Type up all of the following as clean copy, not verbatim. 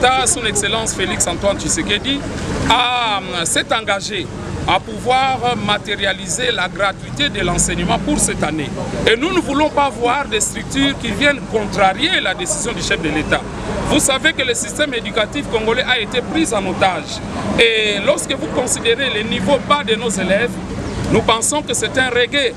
l'État, son Excellence Félix Antoine Tshisekedi, s'est engagé à pouvoir matérialiser la gratuité de l'enseignement pour cette année. Et nous ne voulons pas voir des structures qui viennent contrarier la décision du chef de l'État. Vous savez que le système éducatif congolais a été pris en otage. Et lorsque vous considérez les niveaux bas de nos élèves, nous pensons que c'est un regain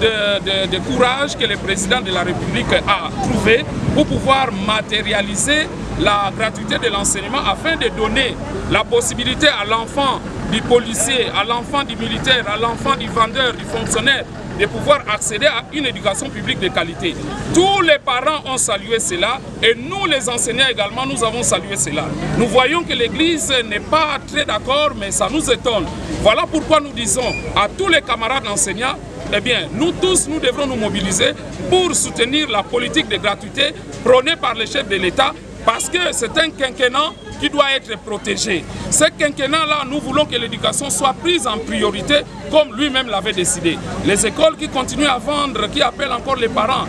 de courage que le président de la République a trouvé pour pouvoir matérialiser la gratuité de l'enseignement afin de donner la possibilité à l'enfant du policier, à l'enfant du militaire, à l'enfant du vendeur, du fonctionnaire, de pouvoir accéder à une éducation publique de qualité. Tous les parents ont salué cela et nous les enseignants également, nous avons salué cela. Nous voyons que l'Église n'est pas très d'accord, mais ça nous étonne. Voilà pourquoi nous disons à tous les camarades enseignants, eh bien, nous tous, nous devrons nous mobiliser pour soutenir la politique de gratuité prônée par le chef de l'État, parce que c'est un quinquennat qui doit être protégé. Ce quinquennat-là, nous voulons que l'éducation soit prise en priorité, comme lui-même l'avait décidé. Les écoles qui continuent à vendre, qui appellent encore les parents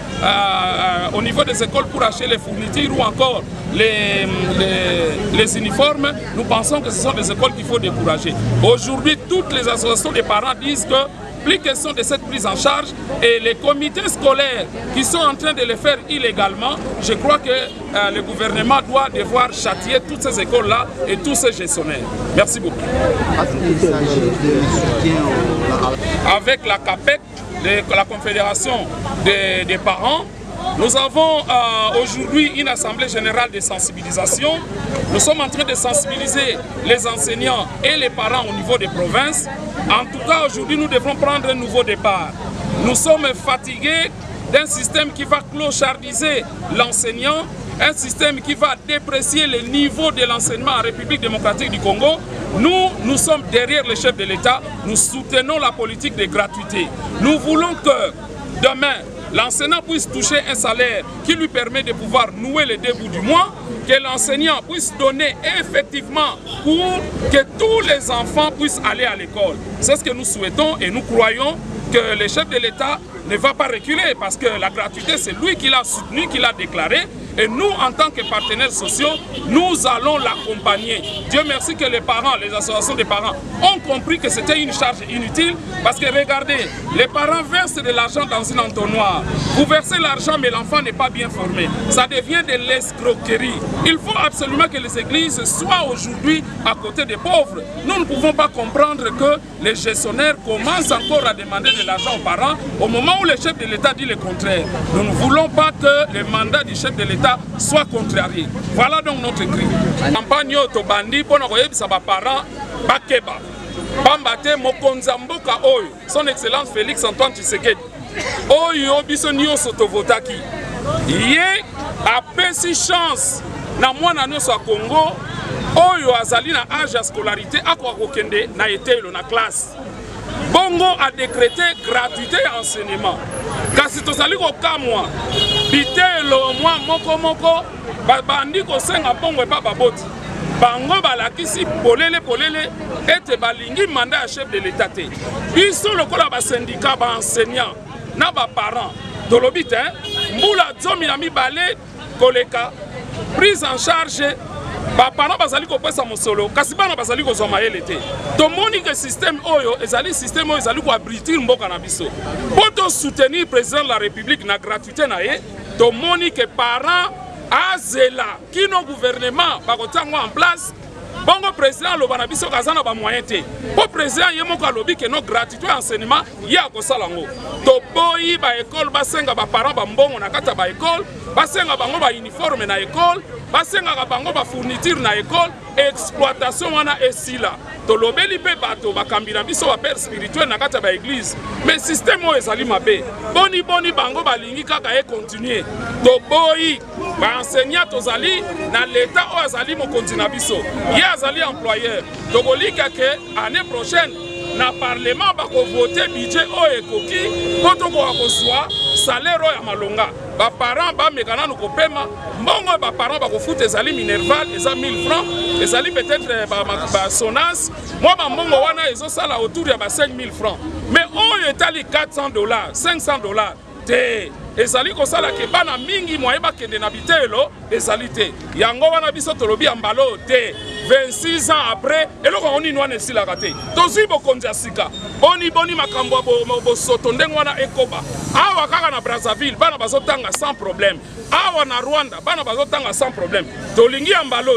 au niveau des écoles pour acheter les fournitures ou encore les uniformes, nous pensons que ce sont des écoles qu'il faut décourager. Aujourd'hui, toutes les associations des parents disent que plus question de cette prise en charge et les comités scolaires qui sont en train de le faire illégalement, je crois que le gouvernement doit devoir châtier toutes ces écoles-là et tous ces gestionnaires. Merci beaucoup. Avec la CAPEC, la Confédération des parents, nous avons aujourd'hui une assemblée générale de sensibilisation. Nous sommes en train de sensibiliser les enseignants et les parents au niveau des provinces. En tout cas, aujourd'hui, nous devrons prendre un nouveau départ. Nous sommes fatigués d'un système qui va clochardiser l'enseignant, un système qui va déprécier le niveau de l'enseignement en République démocratique du Congo. Nous sommes derrière le chef de l'État, nous soutenons la politique de gratuité. Nous voulons que demain, l'enseignant puisse toucher un salaire qui lui permet de pouvoir nouer les deux bouts du mois, que l'enseignant puisse donner effectivement pour que tous les enfants puissent aller à l'école. C'est ce que nous souhaitons et nous croyons que le chef de l'État ne va pas reculer parce que la gratuité, c'est lui qui l'a soutenu, qui l'a déclaré. Et nous, en tant que partenaires sociaux, nous allons l'accompagner. Dieu merci que les parents, les associations des parents ont compris que c'était une charge inutile parce que regardez, les parents versent de l'argent dans une entonnoir. Vous versez l'argent mais l'enfant n'est pas bien formé. Ça devient de l'escroquerie. Il faut absolument que les églises soient aujourd'hui à côté des pauvres. Nous ne pouvons pas comprendre que les gestionnaires commencent encore à demander de l'argent aux parents au moment où le chef de l'État dit le contraire. Nous ne voulons pas que le mandat du chef de l'État soit contrarié. Voilà donc notre cri. Campagne Tobandi pour nous ça va parents bakeba. Bambate mokonza mboka oyo. Son Excellence Félix Antoine Tshisekedi. Oyo biso nyonso tovotaki. Ye apesi chance na mwana nyonso ya Congo oyo azali na âge ya scolarité akwa kokende na etelo na classe. Bongo a décrété gratuité ya enseignement. Kasi tozali kokamwa bitelo mwa moko bandi kosenga bongo epa baboti. Bango balakisi polele ete balingi mandat ya chef de l'État te. Biso lokola ba syndicat ba enseignant na ba parents tolobi te mbula zomi na mibale koleka prise en charge. Ba parents bazali kopesa mosolo kasi bana bazali kozwa mayele te. Tomoni que système oyo ezali système oyo ezali ko abritir mboka na biso. Poto soutenir président de la République na gratuité na ye, tomoni que parents azela kino gouvernement bakotango en place. Bongo président loba na biso kazana ba moyen te. Po président ye moko alobi que no gratuité enseignement ya ko salango. To boyi ba école basenga ba parents ba mbongo na kata ba école, basenga bango ba uniforme na école, basenga bango ba fourniture na école, exploitation wana esila. To lobeli pe bato bakambi na biso ba père spirituel na kata ba église. Mais système o ezali mabe. Boni bango balingi kaka e continuer. To boyi ba enseignant tozali na l'état o azali mo continue biso. Ye azali employeur. To kolika ke année prochaine na parlement bako voter budget o ekoki poto ko akoswa salaire ya malonga. Ba parents ba mekana no kopema mbongo ba parents bako foot ezali minerval eza 1000 francs ezali peut-être ba sonance moi ba mbongo wana ezo sala autour ya ba 5000 francs mais oyo etali $400 $500 te ezali kosala ke bana mingi moye bakende na bitelo ezali te yango wana biso tolobi ya mbala te 26 ans après eloko ngo nini wana esilaka te tozwi bokonzi ya sika boni makambo ya bosoto ndenge wana ekoba awa kaka na Brazzaville bana bazotanga sans problème awa na Rwanda bana bazotanga sans problème tolingi ya mbala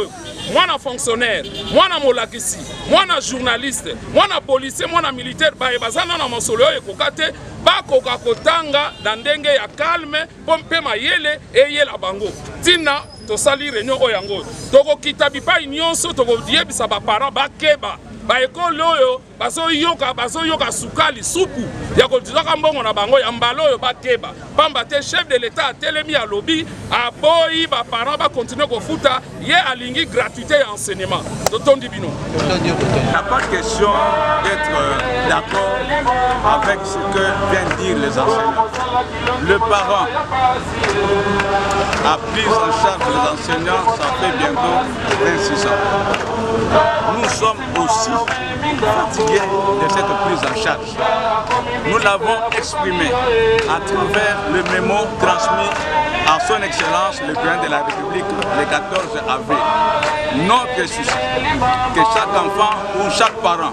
mwana fonctionnaire mwana molakisi mwana journaliste mwana policier mwana militaire bazana na mosolo oyo ekoka te bakoka kotanga na ndenge ya calme po mpe mayele eyela bango tina tosali réunion oyo yango tokokita bipai nyonso tokoyebisa baparent bakeba baekole oyo bazoyoka sukali supu ya kotizaka mbongo na bango ya mbala oyo bakeba pamba te chef de l'état atelemi alobi aboyi baparent bakontinue kofuta ye alingi gratuité ya enseignement totondi bino. Il n'a pas question d'être d'accord avec ce que viennent dire les enseignants. Le parent a pris en charge les enseignants, ça fait bientôt 26 ans. Nous sommes aussi fatigués de cette prise en charge. Nous l'avons exprimé à travers le mémo transmis à son Excellence le président de la République le 14 avril. Notre souci, que chaque enfant ou chaque parent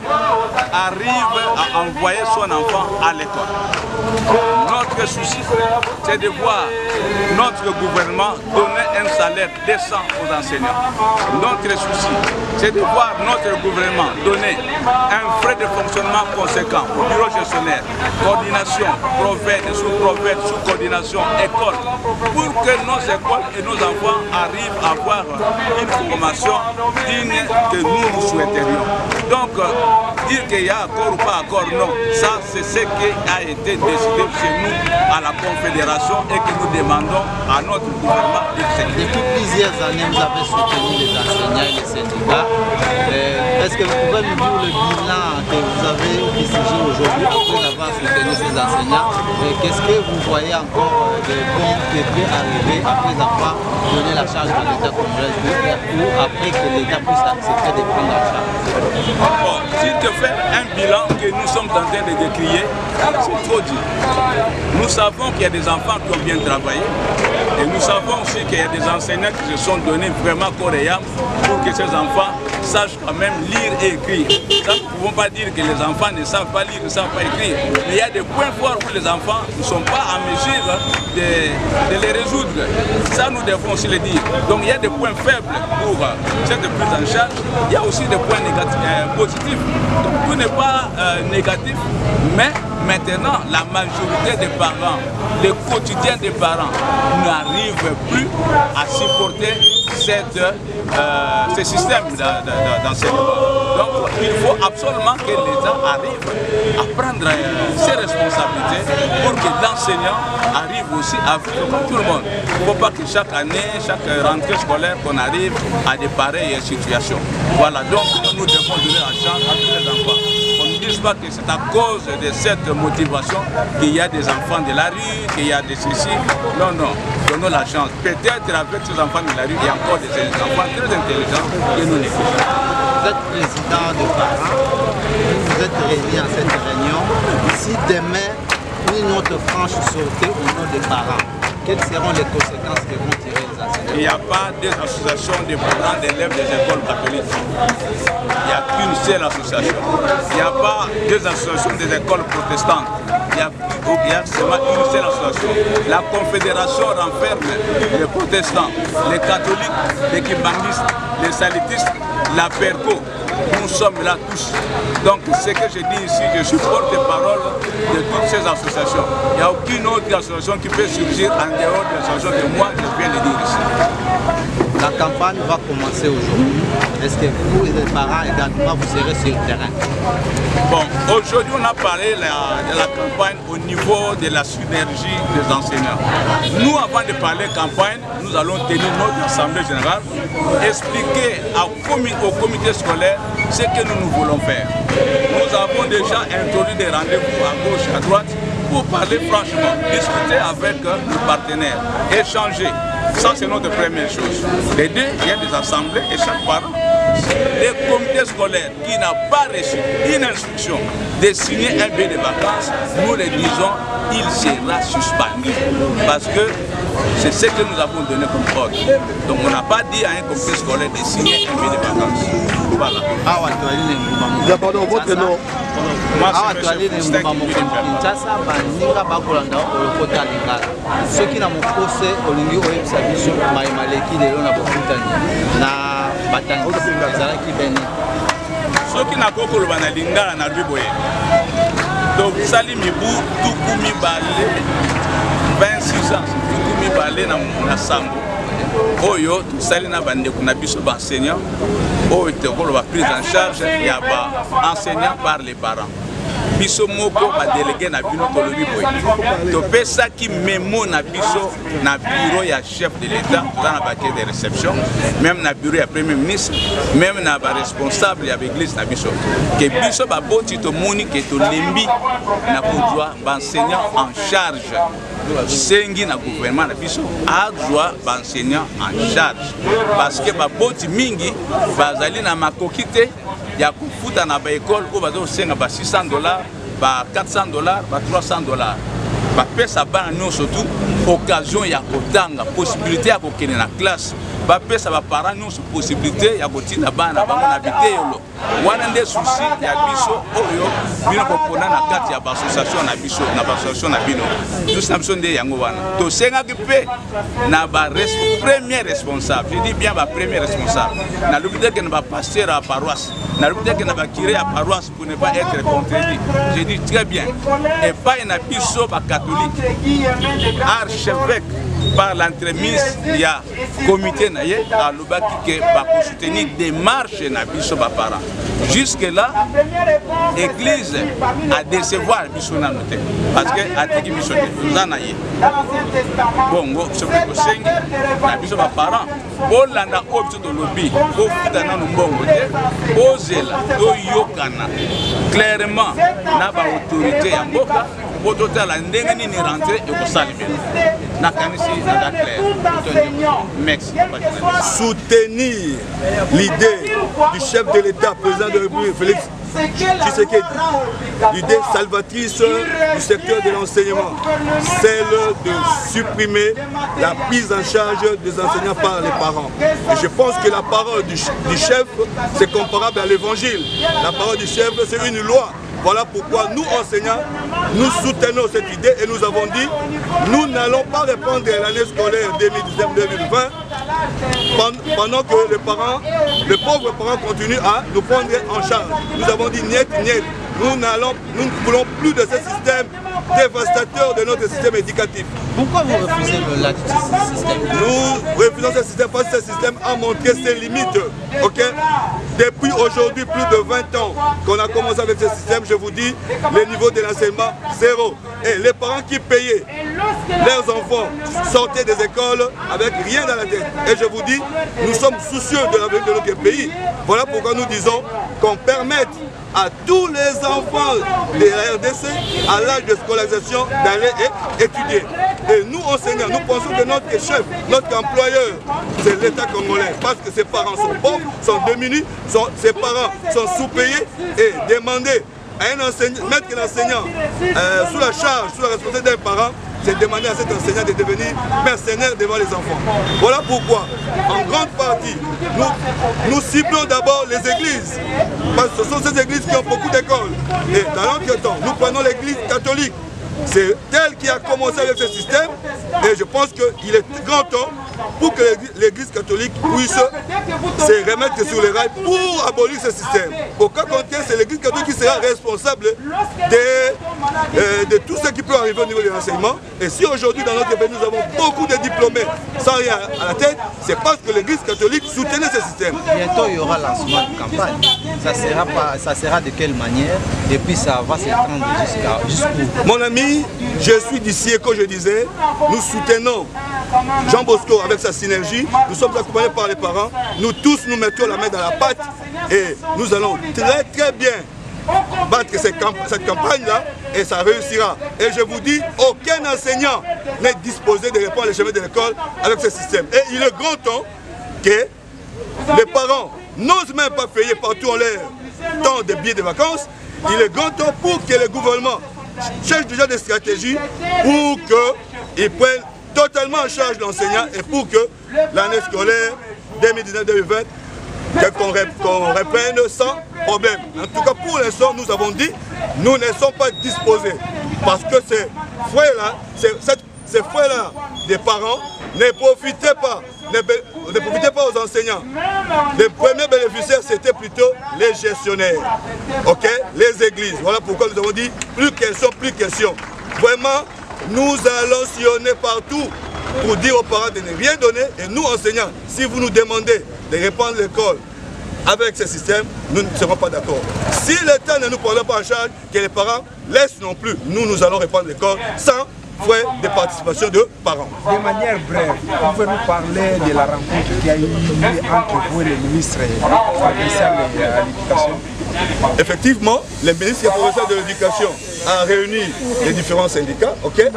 arrive à envoyer son enfant à l'école. Notre souci, c'est de voir notre gouvernement donner un salaire décent aux enseignants. Notre souci, c'est de voir notre gouvernement donner un frais de fonctionnement conséquent au bureau gestionnaire, coordination, prophète, sous-prophète, sous-coordination, école, pour que nos écoles et nos enfants arrivent à avoir une formation digne que nous souhaiterions. Donc, dire qu'il y a accord ou pas accord, non. Ça, c'est ce qui a été décidé chez nous à la Confédération et que nous demandons à notre gouvernement d'exécuter. Depuis plusieurs années, vous avez soutenu les enseignants et les syndicats. Est-ce que vous pouvez nous dire le bilan que vous avez décidé aujourd'hui après avoir soutenu ces enseignants? Qu'est-ce que vous voyez encore de bon qui peut arriver après avoir donné la charge à l'État congolais ou après que l'État puisse accepter de prendre la charge? Bon, si tu fais un bilan que nous sommes en train de décrier, c'est trop dur. Nous savons qu'il y a des enfants qui ont bien travaillé et nous savons aussi qu'il y a des enseignants qui se sont donnés vraiment corps et âme pour que ces enfants sachent quand même lire et écrire. Ça, nous ne pouvons pas dire que les enfants ne savent pas lire, ne savent pas écrire. Mais il y a des points forts où les enfants ne sont pas en mesure de les résoudre. Ça, nous devons aussi le dire. Donc il y a des points faibles pour cette prise en charge. Il y a aussi des points positifs. Donc tout n'est pas négatif, mais maintenant, la majorité des parents, le quotidien des parents n'arrive plus à supporter ce système d'enseignement. Donc, il faut absolument que l'État arrive à prendre ses responsabilités pour que l'enseignant arrive aussi à vivre comme tout le monde. Il ne faut pas que chaque année, chaque rentrée scolaire, qu'on arrive à des pareilles situations. Voilà, donc nous devons donner la chance à tous les enfants. Ne pas que c'est à cause de cette motivation qu'il y a des enfants de la rue, qu'il y a des ceci. Non, non, donnons la chance. Peut-être avec ces enfants de la rue, il y a encore des enfants très intelligents que nous négligeons. Vous êtes président de parents, vous êtes réunis à cette réunion. Si demain, une autre franche sortait au nom des parents, quelles seront les conséquences que vont tirer les enseignants? Il n'y a pas d'association de parents d'élèves des écoles catholiques. Il n'y a qu'une seule association. Il n'y a pas deux associations des écoles protestantes. Il y a seulement une seule association. La Confédération renferme les protestants, les catholiques, les kimbangistes, les salitistes, la PERCO. Nous sommes là tous. Donc ce que je dis ici, je suis porte-parole de toutes ces associations. Il n'y a aucune autre association qui peut surgir en dehors de l'association que moi je viens de dire ici. La campagne va commencer aujourd'hui. Est-ce que vous et les parents également vous serez sur le terrain? Bon, aujourd'hui on a parlé de la campagne au niveau de la synergie des enseignants. Nous, avant de parler campagne, nous allons tenir notre assemblée générale, expliquer au comité scolaire ce que nous voulons faire. Nous avons déjà introduit des rendez-vous à gauche, à droite, pour parler franchement, discuter avec nos partenaires, échanger. Ça, c'est notre première chose. Les deux, il y a des assemblées et chaque parent vacances, le comité scolaire qui n'a pas reçu une instruction de signer un billet de vacances, nous le disons, il sera suspendu. Parce que c'est ce que nous avons donné comme ordre. Donc on n'a pas dit à un comité scolaire de signer un billet de vacances. Voilà. Pardon, votre nom? Moi, c'est M. Faustin Kinshasa, baninga bakolanda olokota lingala. Soki na mokose olingi oyebisa biso mayimaleki lelo na bokutani na batangisi ezalaki beni. Soki na kokoloba na lingala na biboye. Donc sali mibu tuku mibale 26 ans tuku mibale na sambo. Oyo tosali na bandeko na biso ba enseignant oyo tekoloba prise en charge ya ba enseignant par les parents. Biso moko ba délégué na bino tolobi boye. Topesaki memo na biso na bureau ya chef de l'État dans la paquet de réception, même na bureau ya premier ministre, même na ba responsable ya l'église na biso. Que biso ba boti to moni ke to lembi na kodwa ba enseignant en charge. Sengi na gouvernement na biso adwa ba enseignant en charge parce que ba boti mingi bazali na makokite ya kufuta na ba école ko bazo senga ba $600, ba $400, ba $300. Ba pesa bana nyo surtout occasion ya kotanga, possibilité ya kokene na classe. Ba pesa ba parents nyo possibilité ya kotinda bana bango na biteyolo. Wana nde souci ya biso oyo bino kopona na kati ya association na biso na association na bino. Tous na biso nde yango wana. To senga pe na ba premier responsable. Je dis bien ba premier responsable. Na l'hôpital que na ba pasteur à paroisse. Na l'hôpital que na ba curé à paroisse pour ne pas être contredit. Je dis très bien. Et pas na biso ba catholique. Archevêque par l'entremise il y a comité na ye à l'obaki que va soutenir des marches na biso ba parents. Jusque là église a décevoir biso na noté parce que ateki biso na ye bongo ce que sengi na biso ba parents bolanda option de lobby ko futana no bongo te ozela do yokana clairement na ba autorité ya mboka total ndenge nini rentrer et ko salimé na kanisi na clair. Merci. Soutenir l'idée du chef de l'État, président de la République Félix Tshisekedi, l'idée salvatrice du secteur de l'enseignement, celle de supprimer la prise en charge des enseignants par les parents. Et je pense que la parole du chef, c'est comparable à l'évangile. La parole du chef, c'est une loi. Voilà pourquoi nous, enseignants, nous soutenons cette idée et nous avons dit, nous n'allons pas répondre à l'année scolaire 2019-2020 pendant que les pauvres parents continuent à nous prendre en charge. Nous avons dit niet, niet. Nous ne voulons plus de ce système dévastateur de notre système éducatif. Pourquoi vous refusez ce système? Nous refusons ce système parce que ce système a montré ses limites. Okay? Depuis aujourd'hui, plus de 20 ans qu'on a commencé avec ce système, je vous dis, le niveau de l'enseignement, zéro. Et les parents qui payaient leurs enfants sortaient des écoles avec rien dans la tête. Et je vous dis, nous sommes soucieux de l'avenir de notre pays. Voilà pourquoi nous disons qu'on permette à tous les enfants de la RDC à l'âge de scolarisation d'aller étudier. Et nous, enseignants, nous pensons que notre chef, notre employeur, c'est l'État congolais. Parce que ses parents sont pauvres, sont démunis, ses parents sont sous-payés et demander à un enseignant, mettre l'enseignant sous la charge, sous la responsabilité d'un parent, c'est demander à cet enseignant de devenir mercenaire devant les enfants. Voilà pourquoi, en grande partie, nous ciblons d'abord les églises. Parce que ce sont ces églises qui ont beaucoup d'écoles. Et dans l'entretemps, nous prenons l'église catholique. C'est elle qui a commencé avec ce système. Et je pense qu'il est grand temps pour que l'église catholique puisse se remettre sur les rails pour abolir ce système. Au cas contraire, c'est l'église catholique qui sera responsable de tout ce qui peut arriver au niveau de l'enseignement. Et si aujourd'hui dans notre pays nous avons beaucoup de diplômés sans rien à la tête, c'est parce que l'église catholique soutenait ce système. Bientôt il y aura lancement de campagne. Ça sera de quelle manière? Et puis ça va s'étendre jusqu'où? Mon ami, je suis d'ici et comme je disais, nous soutenons Jean Bosco avec sa synergie, nous sommes accompagnés par les parents, nous tous nous mettons la main dans la pâte et nous allons très très bien battre cette campagne-là et ça réussira. Et je vous dis, aucun enseignant n'est disposé de répondre les chemins de l'école avec ce système. Et il est grand temps que les parents n'osent même pas payer partout en l'air tant de billets de vacances, il est grand temps pour que le gouvernement cherche déjà des stratégies pour qu'ils prennent totalement en charge l'enseignant et pour que l'année scolaire 2019-2020 qu'on reprenne sans problème. En tout cas, pour l'instant, nous avons dit, nous ne sommes pas disposés. Parce que ces frères-là des parents ne profitaient pas aux enseignants. Les premiers bénéficiaires, c'était plutôt les gestionnaires, ok, les églises. Voilà pourquoi nous avons dit, plus question. Vraiment, nous allons sillonner partout pour dire aux parents de ne rien donner. Et nous, enseignants, si vous nous demandez de reprendre l'école avec ce système, nous ne serons pas d'accord. Si l'État ne nous prendra pas en charge, que les parents laissent non plus, nous allons reprendre l'école sans frais de participation de parents. De manière brève, pouvez-nous parler de la rencontre qui a eu entre vous et le ministre provincial de l'Éducation? Effectivement, le ministre provincial de l'Éducation a réuni les différents syndicats, ok, et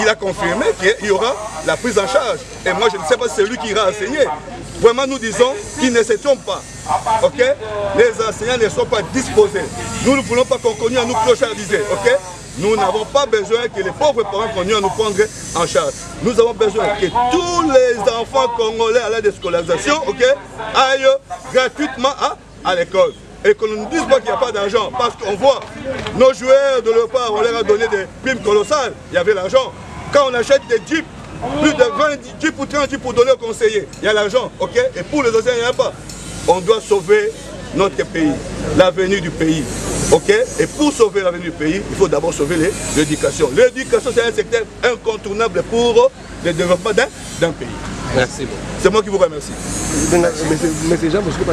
il a confirmé qu'il y aura la prise en charge. Et moi, je ne sais pas si c'est lui qui ira enseigner. Vraiment, nous disons qu'ils ne se trompent pas. Ok, les enseignants ne sont pas disposés. Nous ne voulons pas qu'on continue à nous clochardiser. Ok, nous n'avons pas besoin que les pauvres parents continuent à nous prendre en charge. Nous avons besoin que tous les enfants congolais à l'aide de scolarisation, ok, aillent gratuitement à l'école. Et qu'on ne nous dise pas qu'il n'y a pas d'argent. Parce qu'on voit nos joueurs de leur part, on leur a donné des primes colossales. Il y avait l'argent. Quand on achète des jeeps, plus de 20 jeeps ou 30 jeeps pour donner aux conseillers, il y a l'argent, ok. Et pour les enseignants, il n'y en a pas. On doit sauver notre pays, l'avenir du pays, ok. Et pour sauver l'avenir du pays, il faut d'abord sauver l'éducation. L'éducation, c'est un secteur incontournable pour le développement d'un pays. Merci beaucoup. C'est moi qui vous remercie. Mais Jean, je ne pas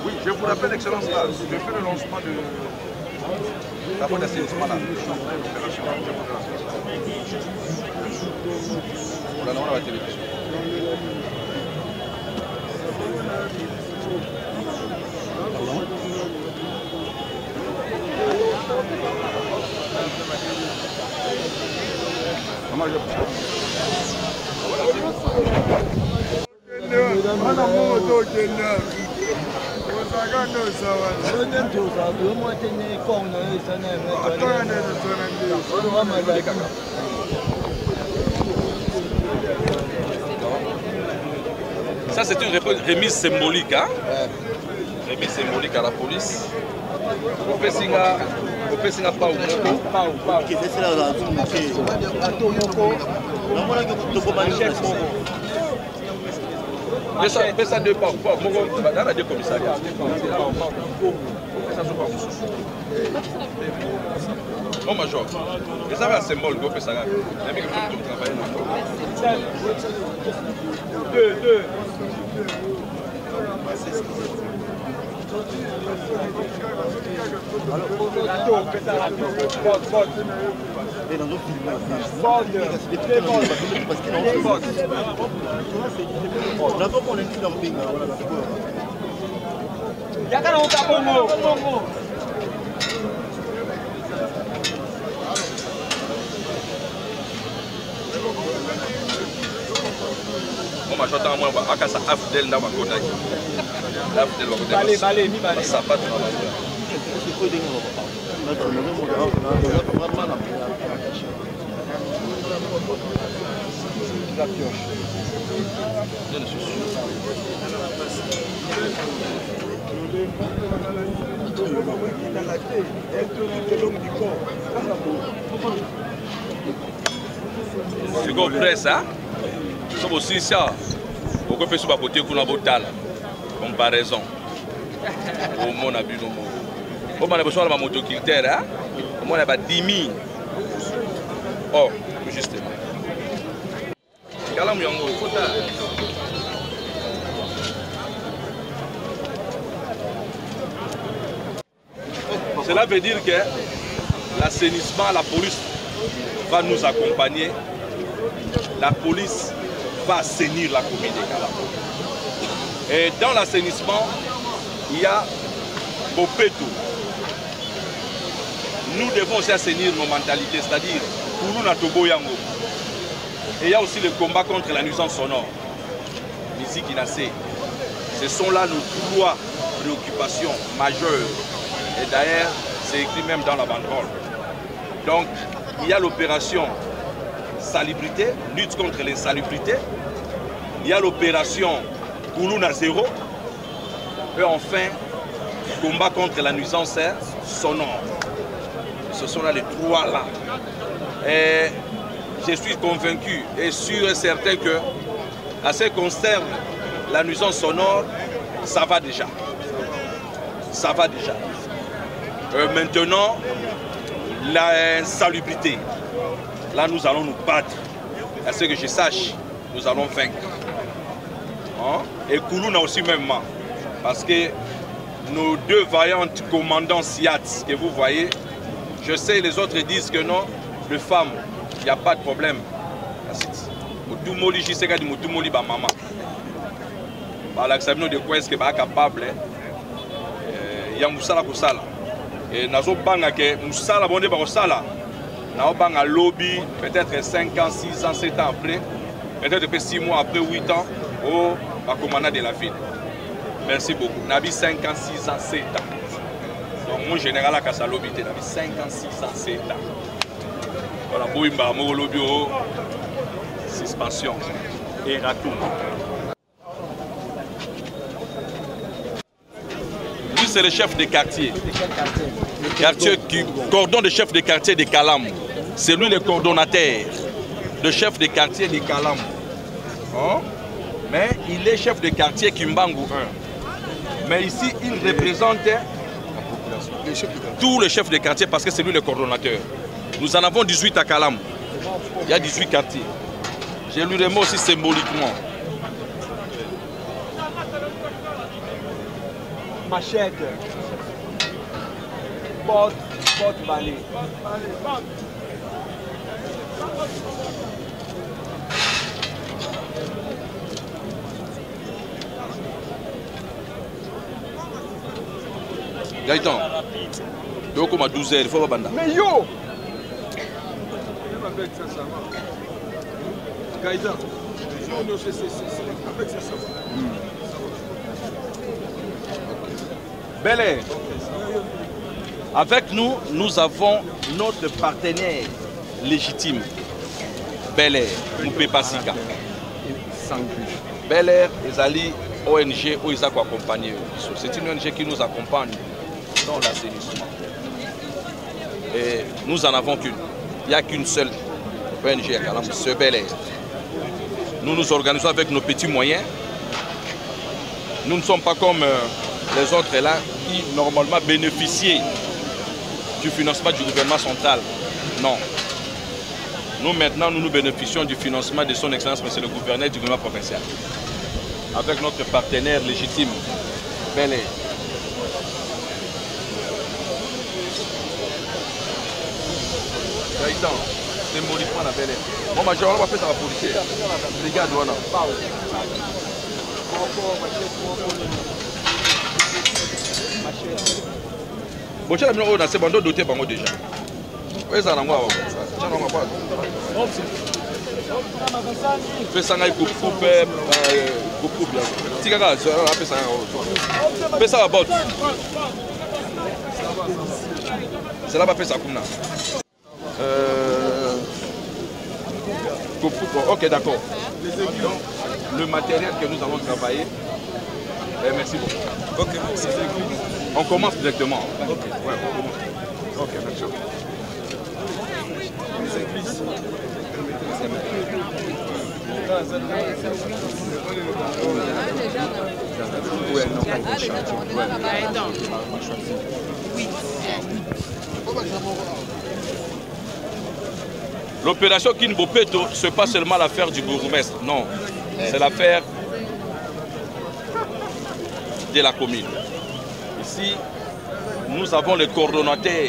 Oui, je vous rappelle, Excellence, là, je fais le lancement de la bonne assainissement là. On a la télévision. Ça, c'est une remise symbolique, hein? Remise symbolique à la police. Au Pessinga, pas au Pesa deux pas, dans la deux commissariats. Mon major, et ça va un symbole que ça va. Deux. Moi, j'entends moi à casa Afdel dans ma côte. Afdel va côté. Balé, ça pas dans la c'est quoi presse, hein? Nous sommes aussi ça. Pourquoi faire sur ma côté pour la botale? Comparaison. Au monde a bu nos mots. Au moins, on a besoin de ma motoculteur, hein? Au moins, on a 10 000. Oh, justement. Cela veut dire que l'assainissement, la police va nous accompagner la police va assainir la commune de Kalam. Et dans l'assainissement, il y a Bopeto. Nous devons aussi assainir nos mentalités, c'est-à-dire Kuluna Togo Yango. Et il y a aussi le combat contre la nuisance sonore. Musique Inassé. Ce sont là nos 3 préoccupations majeures. Et d'ailleurs, c'est écrit même dans la banderole. Donc, il y a l'opération salubrité, lutte contre l'insalubrité. Il y a l'opération Kuluna Zéro. Et enfin, combat contre la nuisance sonore. Ce sont là les 3 là. Et je suis convaincu et sûr et certain que, à ce qui concerne la nuisance sonore, ça va déjà. Ça va déjà. Maintenant, l'insalubrité. Là, nous allons nous battre. À ce que je sache, nous allons vaincre. Hein? Et Kuluna aussi même. Parce que nos 2 vaillantes commandants SIAT que vous voyez, je sais, les autres disent que non, les femmes, il n'y a pas de problème. Moutoumoli, je sais que Moutoumoli, ma maman. L'examen de quoi est-ce que est capable. Il y a Moussala Koussala. Et nous avons que Moussala, bon, nous avons un lobby, peut-être 5 ans, 6 ans, 7 ans après, peut-être 6 mois après, 8 ans, au commandant de la ville. Merci beaucoup. Nous avons 5 ans, 6 ans, 7 ans. Donc, mon général a cassé lobby, nous avons 5 ans, 6 ans, 7 ans. Voilà, Bouimba, mon lobby, suspension et ratou. Lui, c'est le chef de quartier. Cordon de chef de quartier de Kalam. C'est lui le coordonnateur de chef de quartier de Kalam. Hein? Mais il est chef de quartier Kimbangu 1. Mais ici, il représente tous les chefs de quartier parce que c'est lui le coordonnateur. Nous en avons 18 à Kalam. Il y a 18 quartiers. Je lui remets aussi symboliquement. Machette. Porte balai. Gaëtan, donc comme à 12h, il faut pas banda. Mais yo! Gaëtan, Bel Air. Avec nous, nous avons notre partenaire légitime, Bel Air, Moupé Pasika. Bel Air, Ezali, ONG, où ils ont accompagné. C'est une ONG qui nous accompagne dans l'assainissement. Et nous n'en avons qu'une. Il n'y a qu'une seule ONG à Kalam, c'est Bel Air. Nous nous organisons avec nos petits moyens. Nous ne sommes pas comme les autres là qui normalement bénéficient du financement du gouvernement central. Non. Nous maintenant, nous bénéficions du financement de son Excellence, monsieur le gouverneur du gouvernement provincial. Avec notre partenaire légitime, Bel Air. Gaëtan, symboliquement la Bel Air. Bon, major, on va faire ça à la police. Regarde, voilà. Bon, tu as mis dans ces bandeaux dotés par moi déjà. Oui, ça n'a pas. Fais ça, coupe bien. Si quelqu'un fait ça, fais ça à bord. C'est là-bas, fait ça comme ça. Ok, d'accord. Le matériel que nous allons travailler. Merci beaucoup. Ok, merci. On commence directement. Ok, ouais, on commence. Ok, merci. L'opération Kinbopeto, ce n'est pas seulement l'affaire du bourgmestre, non. C'est l'affaire de la commune. Ici, nous avons le coordonnateur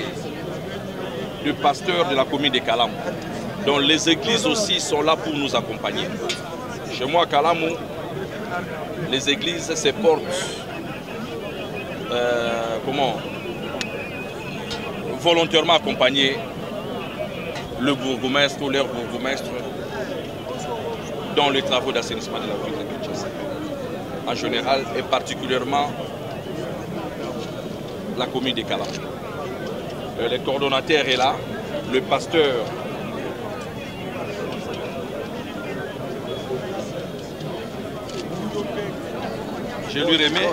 du pasteur de la commune de Kalam. Donc les églises aussi sont là pour nous accompagner. Chez moi à Kalamu, les églises se portent volontairement accompagner le bourgmestre ou leur bourgmestre dans les travaux d'assainissement de la ville de Kinshasa. En général et particulièrement la commune de Kalamu. Le coordonnateur est là, le pasteur je lui remets,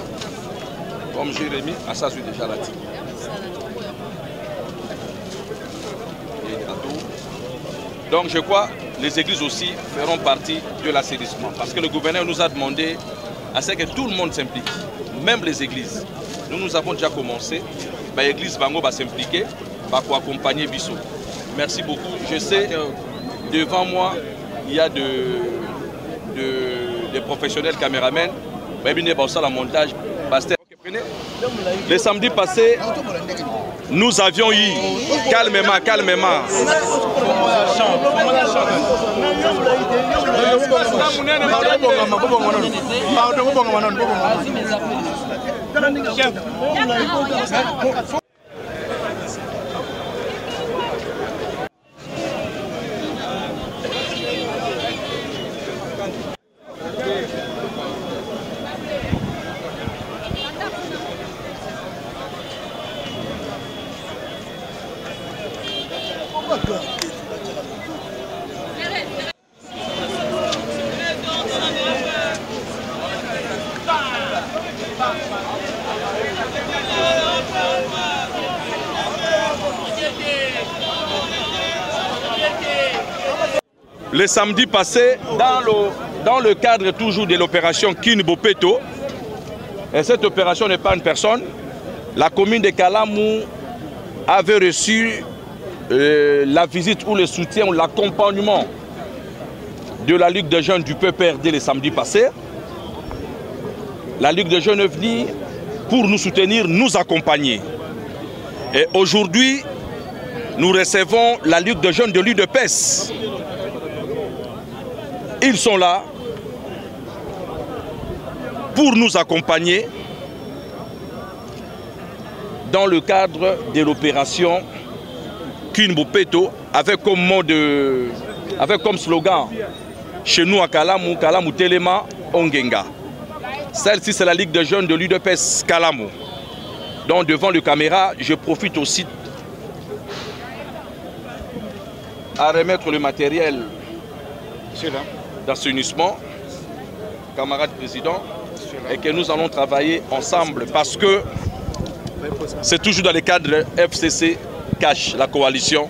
comme j'ai remis, à ça je suis déjà là. Donc je crois que les églises aussi feront partie de l'assainissement. Parce que le gouverneur nous a demandé à ce que tout le monde s'implique, même les églises. Nous avons déjà commencé, l'église Bango va s'impliquer, pour accompagner Bissot. Merci beaucoup. Je sais, devant moi, il y a des professionnels caméramens. La montage. Le samedi passé, nous avions eu, calmement, le samedi passé, dans le cadre toujours de l'opération Kinbopeto, et cette opération n'est pas une personne, la commune de Kalamu avait reçu la visite ou le soutien ou l'accompagnement de la Ligue des jeunes du PPRD le samedi passé. La Ligue des jeunes est venue pour nous soutenir, nous accompagner. Et aujourd'hui, nous recevons la Ligue des jeunes de l'UDPS. Ils sont là pour nous accompagner dans le cadre de l'opération Kinbopeto avec comme slogan chez nous à Kalamu, Kalamu Telema Ongenga. Celle-ci c'est la Ligue des jeunes de l'UDPS Kalamu. Donc devant le caméra, je profite aussi à remettre le matériel d'assainissement, camarade président, et que nous allons travailler ensemble parce que c'est toujours dans le cadre FCC Cash, la coalition,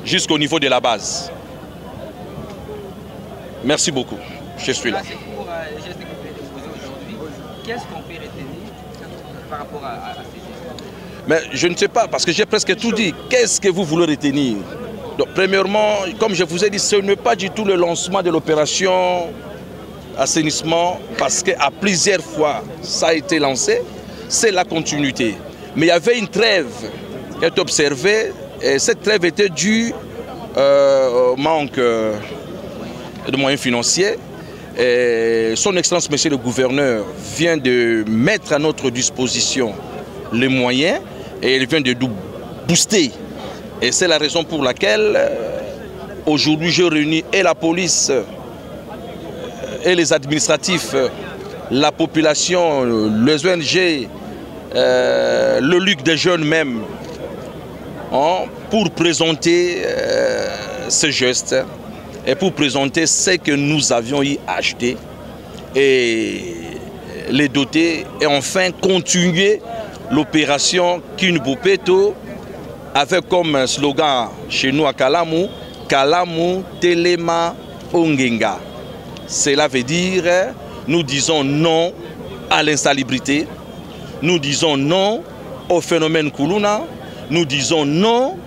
jusqu'au niveau de la base. Merci beaucoup, je suis là. Pour les gestes que vous avez déposés aujourd'hui, qu'est-ce qu'on peut retenir par rapport à ces gestes? Mais je ne sais pas, parce que j'ai presque tout dit. Qu'est-ce que vous voulez retenir? Donc, premièrement, comme je vous ai dit, ce n'est pas du tout le lancement de l'opération assainissement, parce qu'à plusieurs fois, ça a été lancé, c'est la continuité. Mais il y avait une trêve qui est observée, et cette trêve était due au manque de moyens financiers. Et son Excellence, Monsieur le Gouverneur, vient de mettre à notre disposition les moyens, et il vient de nous booster. Et c'est la raison pour laquelle aujourd'hui je réunis et la police et les administratifs, la population, les ONG, le Ligue des jeunes même, pour présenter ce geste et pour présenter ce que nous avions y acheté et les doter et enfin continuer l'opération Kinbopeto avec comme slogan chez nous à Kalamu, Kalamu Telema Ongenga. Cela veut dire, nous disons non à l'insalubrité, nous disons non au phénomène Kuluna, nous disons non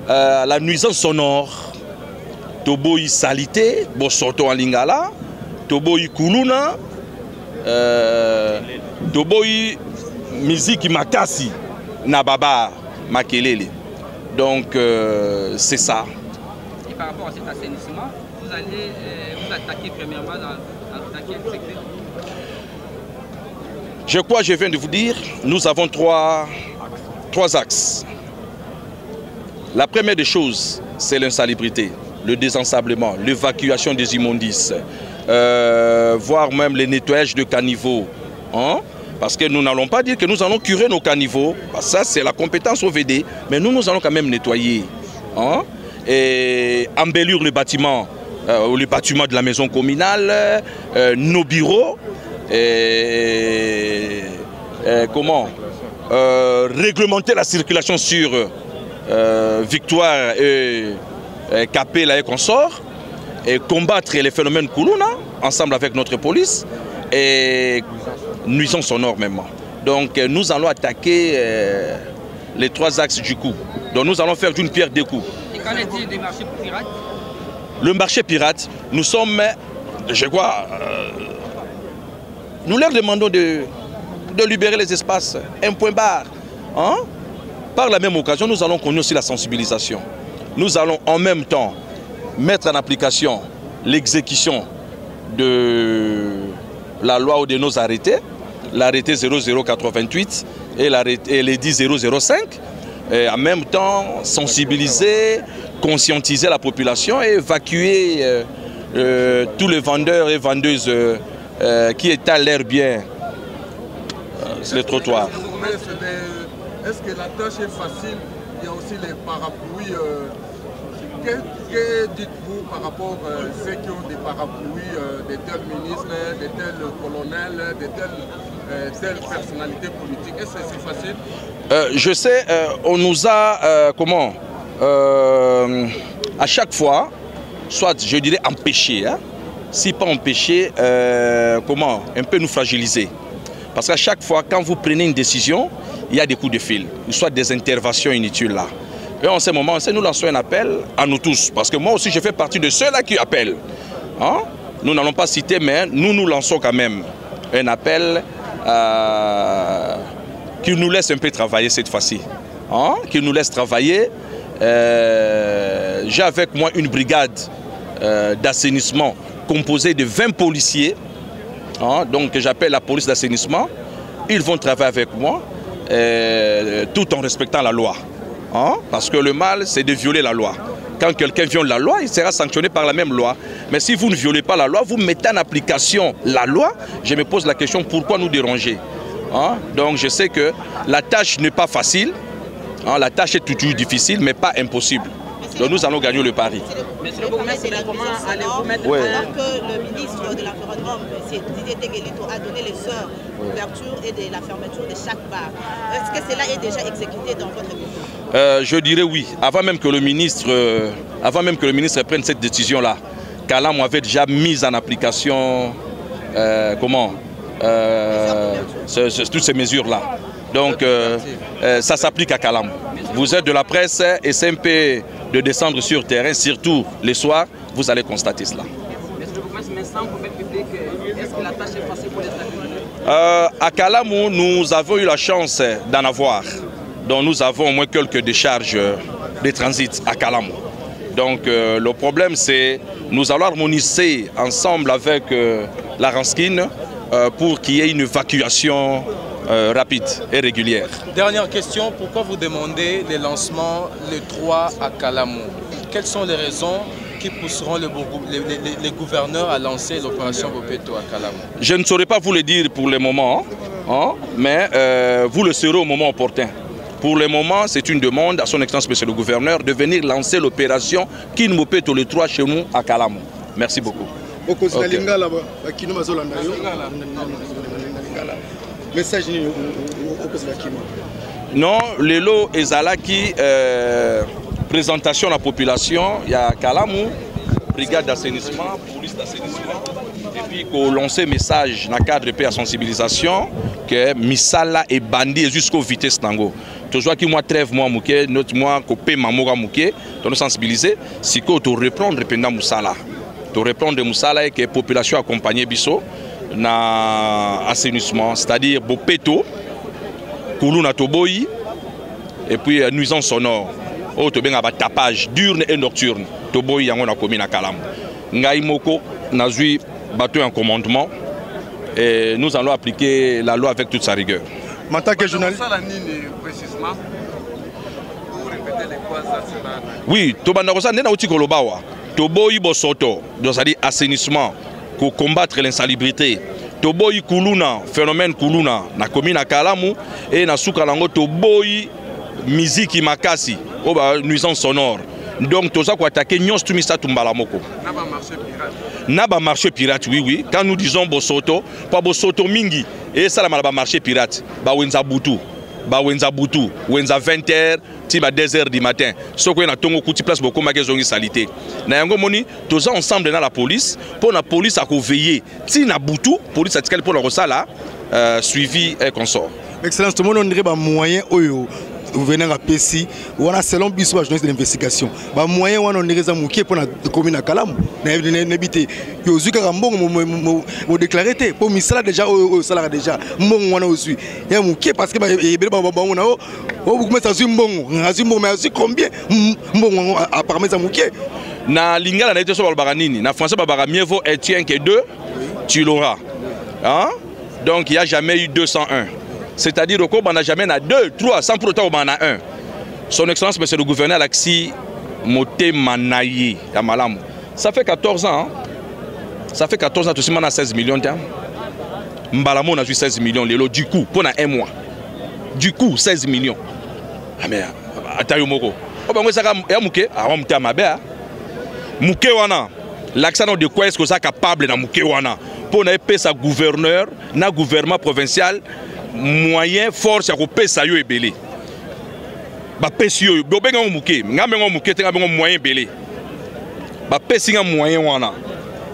à la nuisance sonore. Toboyi salité, bosoto en lingala, Toboyi Kuluna, Toboyi musique makasi, nababa makelele. Donc c'est ça. par rapport à cet assainissement, vous allez vous attaquer premièrement dans quel secteur? Je crois, je viens de vous dire, nous avons trois axes. La première des choses, c'est l'insalubrité, le désensablement, l'évacuation des immondices, voire même le nettoyage de caniveaux. Hein? Parce que nous n'allons pas dire que nous allons curer nos caniveaux, ça c'est la compétence OVD, mais nous allons quand même nettoyer. Hein? Et embellir le bâtiment de la maison communale, nos bureaux, et réglementer la circulation sur Victoire et Capella et consorts, et combattre les phénomènes Koulouna ensemble avec notre police et nuisance sonore même. Donc nous allons attaquer les trois axes du coup. Donc nous allons faire d'une pierre deux coups. Et qu'en est-il des marchés pirates? Le marché pirate, nous sommes, je crois, nous leur demandons de libérer les espaces, un point barre. Hein? Par la même occasion, nous allons connaître aussi la sensibilisation. Nous allons en même temps mettre en application l'exécution de la loi ou de nos arrêtés, l'arrêté 0088 et l'édit 005, et en même temps sensibiliser, conscientiser la population et évacuer tous les vendeurs et vendeuses qui étalent l'air bien sur les trottoirs. Est-ce que la tâche est facile? Il y a aussi les parapluies. Que dites-vous par rapport à ceux qui ont des parapluies, de tels ministres, de tels colonels, de telles personnalités politiques? Est-ce que c'est facile? Je sais, on nous a, à chaque fois, soit je dirais empêché, hein, si pas empêché, un peu nous fragiliser. Parce qu'à chaque fois, quand vous prenez une décision, il y a des coups de fil, soit des interventions inutiles là. Et en ce moment, nous lançons un appel à nous tous, parce que moi aussi je fais partie de ceux-là qui appellent. Hein? Nous n'allons pas citer, mais nous lançons quand même un appel qui nous laisse un peu travailler cette fois-ci. Hein? Qui nous laisse travailler. J'ai avec moi une brigade d'assainissement composée de 20 policiers. Hein? Donc j'appelle la police d'assainissement. Ils vont travailler avec moi tout en respectant la loi. Hein? Parce que le mal, c'est de violer la loi. Quand quelqu'un viole la loi, il sera sanctionné par la même loi. Mais si vous ne violez pas la loi, vous mettez en application la loi, je me pose la question, pourquoi nous déranger? Hein? Donc je sais que la tâche n'est pas facile. Hein? La tâche est toujours difficile, mais pas impossible. Donc nous allons gagner le pari. Monsieur le bourgmestre, comment allez-vous mettre alors que le ministre de l'Environnement, M. Didier Tegelito, a donné les heures d'ouverture et de la fermeture de chaque bar. Est-ce que cela est déjà exécuté dans votre bureau? Je dirais oui. Avant même que le ministre prenne cette décision-là, Kalam avait déjà mis en application toutes ces mesures-là. Donc ça s'applique à Kalam. Vous êtes de la presse et c'est un peu de descendre sur terrain, surtout les soirs, vous allez constater cela. À Kalamou, nous avons eu la chance d'en avoir. Donc nous avons au moins quelques décharges de transit à Kalamou. Donc le problème c'est nous allons harmoniser ensemble avec la Ranskine pour qu'il y ait une évacuation rapide et régulière. Dernière question, pourquoi vous demandez les lancements le 3 à Kalamou? Quelles sont les raisons qui pousseront les gouverneurs à lancer l'opération Bopeto à Kalamou? Je ne saurais pas vous le dire pour le moment, hein, mais vous le saurez au moment opportun. Pour le moment, c'est une demande à son excellence monsieur le gouverneur de venir lancer l'opération Kin Bopeto le 3 chez nous à Kalamou. Merci beaucoup. Okay. Non, le lot ezalaki présentation à la population, il y a Kalamou, brigade d'assainissement, police d'assainissement, et puis qu'on lance un message dans le cadre de la sensibilisation que Misala est bandit jusqu'au vitesse tango. Toujours qui moi trêve moi mouké, notre moi copé mamoga mouké, pour nous sensibiliser, c'est que tu reprendre pendant Moussala. Tu reprendre Moussala et que la population accompagne Bisso dans l'assainissement, c'est-à-dire Bopeto, Koulouna Toboyi, et puis nuisance sonore. oyo tobenga ba tapage diurne et nocturne toboyi yango na commune na Kalamu. Ngai moko nazui bateau en commandement et nous allons appliquer la loi avec toute sa rigueur. En tant que journaliste, précisément pour répéter les quoi ça sera. Oui, tobanda ko sa ndena uti kolobawa. Toboyi bosoto, donc c'est-à-dire assainissement pour combattre l'insalubrité. Toboyi kuluna, phénomène kuluna na commune na Kalamu et na suka lango toboyi musique makasi, nuisance sonore. Donc tout ça quoi attaquer nyos tumisa tumbala moko. Naba marché pirate oui. Quand nous disons bosoto, pas bosoto mingi et ça la malaba marché pirate. Ba wenza butu, wenza 20h, ti ba 2h du matin. Ce qu'on a tongo kuti place beaucoup ma zongi salité. Na yango moni tous ensemble dans la police pour la police à veiller. Ti na butu, police a tikali pour la rosala suivi et consort. Excellence, tout le monde on dirait moyen oyo. Vous venez à PSI, on a selon biso journaliste d'investigation. Ba moyen on est résamouké pour la commune à Kalamu. N'habité yozuka rambon mo déclaré pour misala déjà au salaire déjà. Mbongo wana aussi. Ya mouké parce que ba on a beaucoup mettre ça mbongo. Azimbo mais aussi combien mbongo apparemment ça mouké. Na lingala na été sur baranini. Na français ba mieux vaut être un que deux, tu l'auras. Hein? Donc il y a jamais eu 201. C'est-à-dire qu'on n'a jamais 2, 3, sans pour autant on en a 1. Son Excellence, monsieur le gouverneur Alexis Moté Manaye à Malamu. Ça fait 14 ans. Hein? Ça fait 14 ans, tout le monde a 16 millions. Mbalamo on a eu 16 millions. Du coup, pendant un mois. Du coup, 16 millions. Ah mais, attends, Moko. Oh ben moi ça a mouké. Ah on mouké à ma belle. Mouké wana. L'accent de quoi est-ce que ça capable na mouké wana. Pour na épée sa gouverneur, na gouvernement provincial. Moyen force à couper ça yo ebelé ba pesi yo bo benga muke ngame ngo muke tenga bengo moyen belé ba pesi nga moyen wana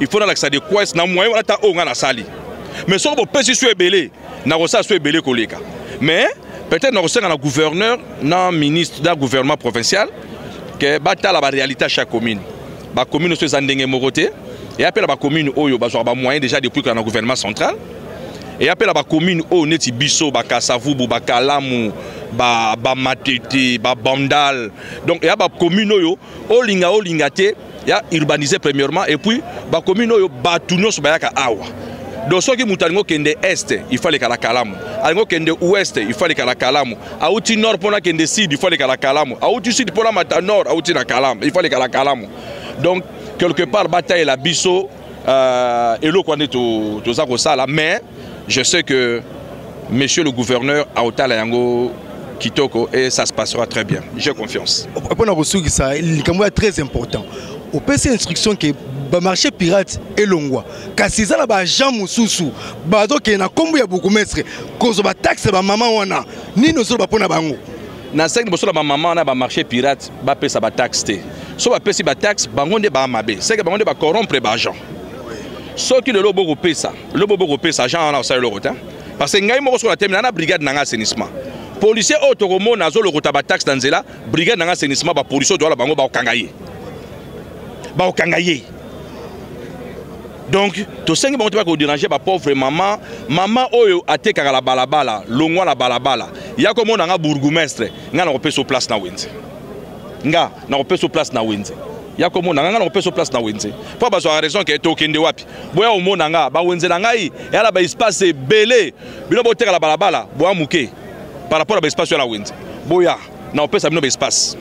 il faut na l'accès de quoi na moyen wana ta o nga na sali mais so bo pesi so ebelé na ko sa so ebelé koleka mais peut-être na ko senga na gouverneur na ministre da gouvernement provincial que bata la réalité à chaque commune ba commune so zandenge mokoté et appelle ba commune oyo ba so ba moyen déjà depuis que na gouvernement central. Et après la commune où neti biso ba Kasavubu ba Kalamu ba Matete ba Bandal donc il y a ba commune oyo olingate ya urbanisé premièrement et puis ba commune oyo ba tunyo so ba yaka awa donc ceux qui mutango kende est il fallait que la Kalamu alingo kende ouest il fallait que la Kalamu auti nord pona kende sud il fallait que la Kalamu auti sud pona mata nord auti na Kalamu il fallait que la Kalamu donc quelque part bataille la biso et l'eau qu'on est tout ça là mais je sais que monsieur le gouverneur a Otala Yango Kitoko et ça se passera très bien. J'ai confiance. Pour nous ressources ça, il est très important. Au PC instruction que le marché pirate est longwa. Car si ça là Jean Moussou, bado que na kombo ya beaucoup mestre, cause ba taxe ba maman wana, ni no so ba pona bango. Na 5 bosso ba maman na ba marché pirate, ba pesa ba taxe té. So ba pesi ba taxe bango de ba mabe. C'est que bango de ba corrompre ba gens. Ce qui est le lobo repé ça, j'en ai aussi le rotin. Parce que nous avons terminé la brigade d'assainissement. Policiers autoromo nazo le rotaba taxe dans la brigade d'assainissement, ba policiers doit la bango ba okangaye. Donc, tout ce qui va vous déranger, ma pauvre maman oyo a été la balabala, longwa la balabala. Il y a comme on a un bourgmestre, on a repéré sur place na Windsor. On a repéré sur place na Windsor. Il y a comme on a un peu sur place na Windsor. Pas besoin de raison que tu es wapi. Boya au monde nga, ba Windsor ngai, et là ba espace belé. Bilo boter la balabala, boya muke. Par rapport à l'espace sur la Windsor. Boya, na on peut ça no espace.